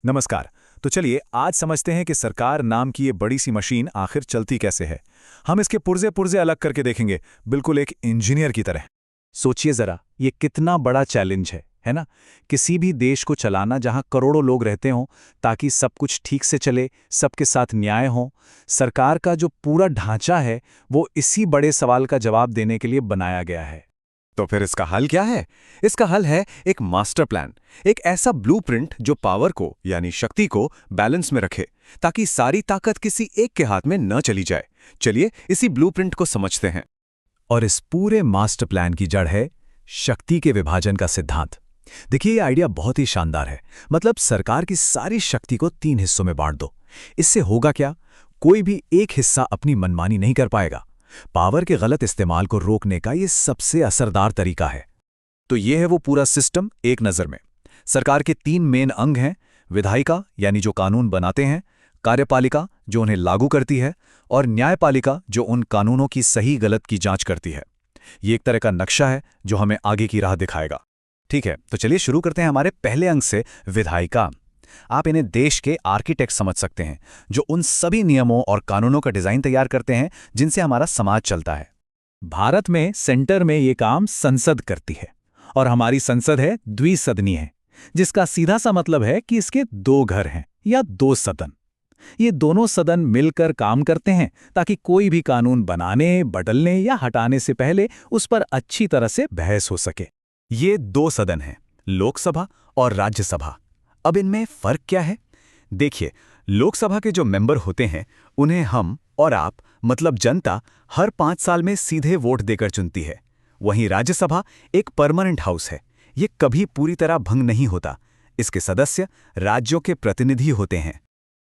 नमस्कार। तो चलिए आज समझते हैं कि सरकार नाम की ये बड़ी सी मशीन आखिर चलती कैसे है। हम इसके पुर्जे पुर्जे अलग करके देखेंगे, बिल्कुल एक इंजीनियर की तरह। सोचिए जरा, ये कितना बड़ा चैलेंज है ना? किसी भी देश को चलाना जहां करोड़ों लोग रहते हों, ताकि सब कुछ ठीक से चले, सबके साथ न्याय हो। सरकार का जो पूरा ढांचा है, वो इसी बड़े सवाल का जवाब देने के लिए बनाया गया है। तो फिर इसका हल क्या है? इसका हल है एक मास्टर प्लान, एक ऐसा ब्लूप्रिंट जो पावर को यानी शक्ति को बैलेंस में रखे, ताकि सारी ताकत किसी एक के हाथ में न चली जाए। चलिए इसी ब्लूप्रिंट को समझते हैं। और इस पूरे मास्टर प्लान की जड़ है शक्ति के विभाजन का सिद्धांत। देखिए, ये आइडिया बहुत ही शानदार है। मतलब सरकार की सारी शक्ति को 3 हिस्सों में बांट दो। इससे होगा क्या? कोई भी एक हिस्सा अपनी मनमानी नहीं कर पाएगा। पावर के गलत इस्तेमाल को रोकने का ये सबसे असरदार तरीका है। तो ये है वो पूरा सिस्टम एक नज़र में। सरकार के 3 मेन अंग हैं: विधायिका यानी जो कानून बनाते हैं, कार्यपालिका जो उन्हें लागू करती है, और न्यायपालिका जो उन कानूनों की सही गलत की जांच करती है। ये एक तरह का नक्शा है जो हमें आगे की राह दिखाएगा। ठीक है, तो चलिए शुरू करते हैं हमारे पहले अंग से, विधायिका। आप इन्हें देश के आर्किटेक्ट समझ सकते हैं, जो उन सभी नियमों और कानूनों का डिजाइन तैयार करते हैं जिनसे हमारा समाज चलता है। भारत में सेंटर में ये काम संसद करती है, और हमारी संसद है द्विसदनीय, जिसका सीधा सा मतलब है कि इसके 2 घर हैं या 2 सदन। ये दोनों सदन मिलकर काम करते हैं ताकि कोई भी कानून बनाने, बदलने या हटाने से पहले उस पर अच्छी तरह से बहस हो सके। ये 2 सदन हैं, लोकसभा और राज्यसभा। अब इनमें फर्क क्या है? देखिए, लोकसभा के जो मेंबर होते हैं उन्हें हम और आप मतलब जनता हर 5 साल में सीधे वोट देकर चुनती है। वहीं राज्यसभा एक परमानेंट हाउस है। ये कभी पूरी तरह भंग नहीं होता। इसके सदस्य राज्यों के प्रतिनिधि होते हैं।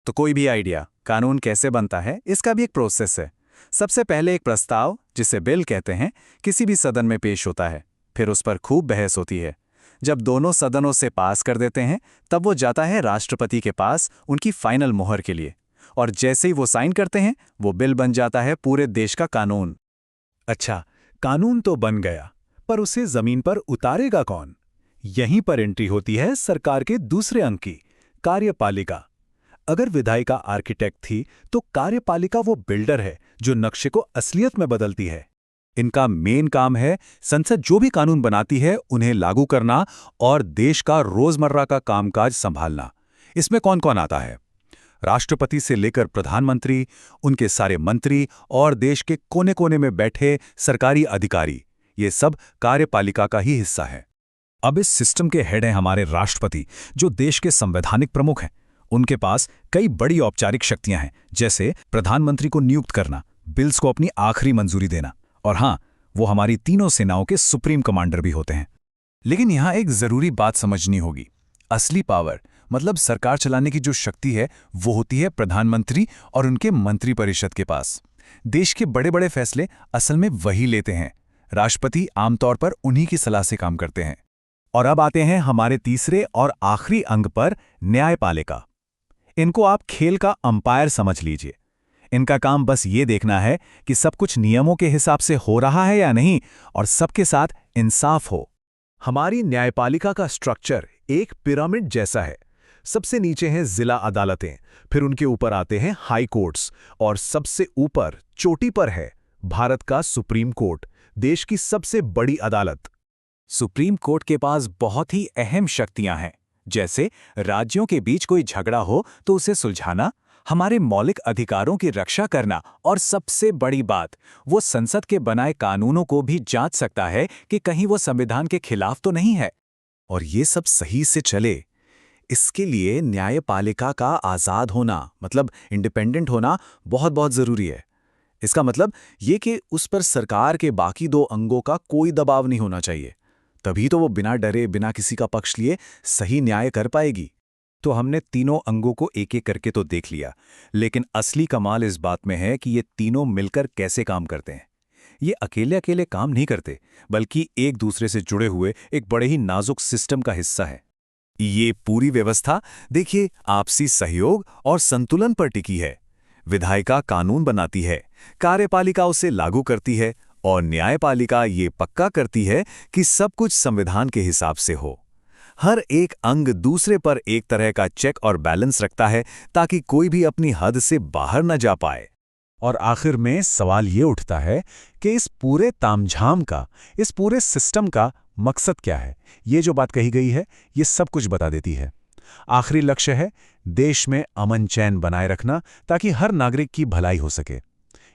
तो कोई भी आइडिया, कानून कैसे बनता है, इसका भी एक प्रोसेस है। सबसे पहले एक प्रस्ताव, जिसे बिल कहते हैं, किसी भी सदन में पेश होता है। फिर उस पर खूब बहस होती है। जब दोनों सदनों से पास कर देते हैं, तब वो जाता है राष्ट्रपति के पास उनकी फाइनल मोहर के लिए। और जैसे ही वो साइन करते हैं, वो बिल बन जाता है पूरे देश का कानून। अच्छा, कानून तो बन गया, पर उसे जमीन पर उतारेगा कौन? यहीं पर एंट्री होती है सरकार के दूसरे अंग की, कार्यपालिका। अगर विधायिका आर्किटेक्ट थी, तो कार्यपालिका वो बिल्डर है जो नक्शे को असलियत में बदलती है। इनका मेन काम है संसद जो भी कानून बनाती है उन्हें लागू करना और देश का रोजमर्रा का कामकाज संभालना। इसमें कौन कौन आता है? राष्ट्रपति से लेकर प्रधानमंत्री, उनके सारे मंत्री और देश के कोने कोने में बैठे सरकारी अधिकारी, ये सब कार्यपालिका का ही हिस्सा है। अब इस सिस्टम के हेड हैं हमारे राष्ट्रपति, जो देश के संवैधानिक प्रमुख हैं। उनके पास कई बड़ी औपचारिक शक्तियां हैं, जैसे प्रधानमंत्री को नियुक्त करना, बिल्स को अपनी आखिरी मंजूरी देना, और हां, वो हमारी तीनों सेनाओं के सुप्रीम कमांडर भी होते हैं। लेकिन यहां एक जरूरी बात समझनी होगी। असली पावर, मतलब सरकार चलाने की जो शक्ति है, वो होती है प्रधानमंत्री और उनके मंत्रिपरिषद के पास। देश के बड़े बड़े फैसले असल में वही लेते हैं। राष्ट्रपति आमतौर पर उन्हीं की सलाह से काम करते हैं। और अब आते हैं हमारे तीसरे और आखिरी अंग पर, न्यायपालिका। इनको आप खेल का अंपायर समझ लीजिए। इनका काम बस ये देखना है कि सब कुछ नियमों के हिसाब से हो रहा है या नहीं, और सबके साथ इंसाफ हो। हमारी न्यायपालिका का स्ट्रक्चर एक पिरामिड जैसा है। सबसे नीचे हैं जिला अदालतें, फिर उनके ऊपर आते हैं हाई कोर्ट्स, और सबसे ऊपर चोटी पर है भारत का सुप्रीम कोर्ट, देश की सबसे बड़ी अदालत। सुप्रीम कोर्ट के पास बहुत ही अहम शक्तियां हैं, जैसे राज्यों के बीच कोई झगड़ा हो तो उसे सुलझाना, हमारे मौलिक अधिकारों की रक्षा करना, और सबसे बड़ी बात, वो संसद के बनाए कानूनों को भी जांच सकता है कि कहीं वो संविधान के खिलाफ तो नहीं है। और ये सब सही से चले, इसके लिए न्यायपालिका का आज़ाद होना, मतलब इंडिपेंडेंट होना, बहुत बहुत ज़रूरी है। इसका मतलब ये कि उस पर सरकार के बाकी 2 अंगों का कोई दबाव नहीं होना चाहिए। तभी तो वो बिना डरे, बिना किसी का पक्ष लिए सही न्याय कर पाएगी। तो हमने तीनों अंगों को एक-एक करके तो देख लिया, लेकिन असली कमाल इस बात में है कि ये तीनों मिलकर कैसे काम करते हैं। ये अकेले अकेले काम नहीं करते, बल्कि एक दूसरे से जुड़े हुए एक बड़े ही नाजुक सिस्टम का हिस्सा है। ये पूरी व्यवस्था, देखिए, आपसी सहयोग और संतुलन पर टिकी है। विधायिका कानून बनाती है, कार्यपालिका उसे लागू करती है, और न्यायपालिका ये पक्का करती है कि सब कुछ संविधान के हिसाब से हो। हर एक अंग दूसरे पर एक तरह का चेक और बैलेंस रखता है ताकि कोई भी अपनी हद से बाहर न जा पाए। और आखिर में सवाल ये उठता है कि इस पूरे तामझाम का, इस पूरे सिस्टम का मकसद क्या है? ये जो बात कही गई है, ये सब कुछ बता देती है। आखिरी लक्ष्य है देश में अमन चैन बनाए रखना ताकि हर नागरिक की भलाई हो सके।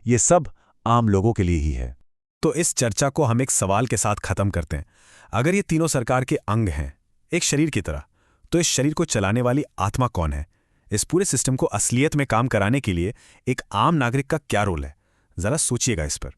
ये सब आम लोगों के लिए ही है। तो इस चर्चा को हम एक सवाल के साथ खत्म करते हैं। अगर ये तीनों सरकार के अंग हैं, एक शरीर की तरह, तो इस शरीर को चलाने वाली आत्मा कौन है? इस पूरे सिस्टम को असलियत में काम कराने के लिए एक आम नागरिक का क्या रोल है? जरा सोचिएगा इस पर।